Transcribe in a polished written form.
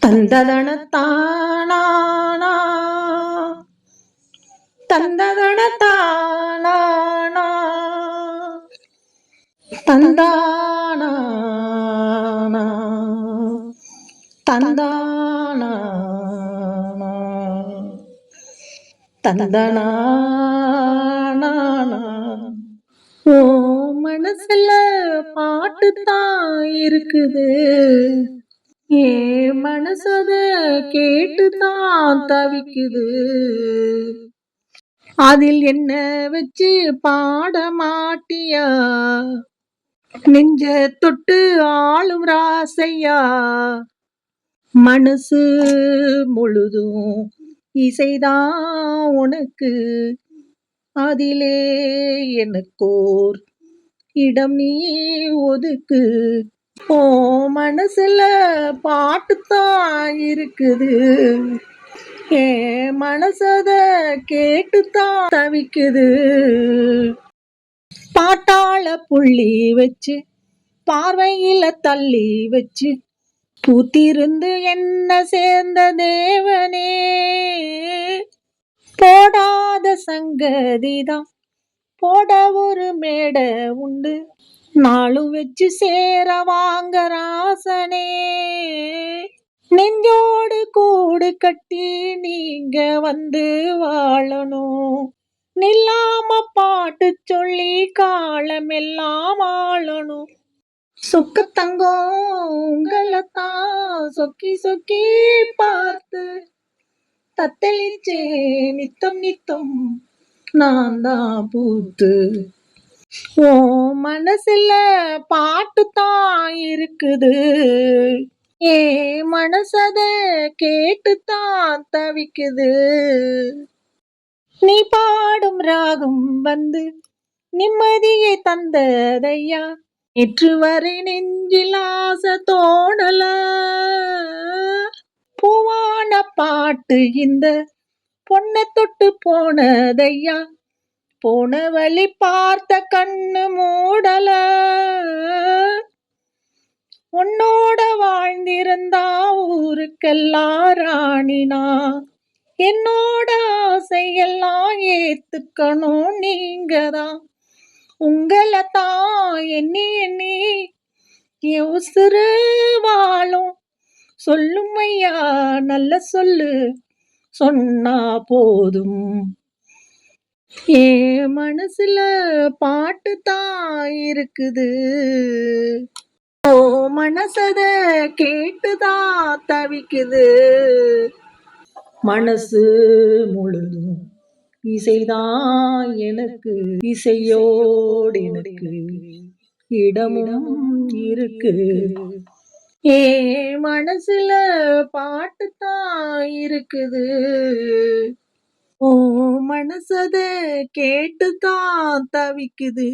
தந்ததன தானா தந்ததன தானா தந்தானா தந்தானா தந்தனா ஓ மனசுல பாட்டு தான் இருக்குது, ஏ மனசத கேட்டுதான் தவிக்குது. அதில் என்ன வச்சு பாட மாட்டியா, நெஞ்ச தொட்டு ஆளும் ராசையா. மனசு முழுதும் இசைதான் உனக்கு, அதிலே எனக்கோர் இடம் நீ ஒதுக்கு. ஓ மனசுல பாட்டுத்தான் இருக்குது, ஏ மனசத கேட்டுத்தான் தவிக்குது. பாட்டாள புள்ளி வச்சு பார்வையில தள்ளி வச்சு பூத்திருந்து என்ன சேர்ந்த தேவனே. போடாத சங்கதிதான் போட ஒரு மேட உண்டு, நாளும் வச்சு சேர வாங்க ராசனே. நெஞ்சோடு கூடு கட்டி நீங்க வந்து வாழணும், நில்லாம பாட்டு சொல்லி காலமெல்லாம் ஆளணும். சொக்க தங்கம் உங்களைத்தான் சொக்கி சொக்கி பார்த்து தத்தளிச்சே நித்தம் நித்தம் நான் தான் பூத்து. ஓ மனசுல பாட்டு தான் இருக்குது, ஏ மனசத கேட்டுத்தான் தவிக்குது. நீ பாடும் ராகம் வந்து நிம்மதியை தந்ததையா, நேற்று வரை நெஞ்சில் ஆசை தோணல. பூவான பாட்டு இந்த பொண்ணை தொட்டு போனதையா, போன வழி பார்த்த கண்ணு மூடல. உன்னோட வாழ்ந்திருந்தா ஊருக்கெல்லாம் ராணினா, என்னோட ஆசையெல்லாம் ஏத்துக்கணும் நீங்கதான். உங்களை தான் எண்ணி எண்ணி என் உசுறு வாழும். சொல்லும் ஐயா நல்ல சொல்லு சொன்னா போதும், ஏ மனசுல பாட்டு தான் இருக்குது. ஓ மனசத கேட்டுதான் தவிக்குது. மனசு முழுதும் இசைதான் எனக்கு, இசையோடு எனக்கு இடமும் இருக்கு. ஏ மனசுல பாட்டு தான் இருக்குது, ஓ மனசத கேட்டுதான் தவிக்குது.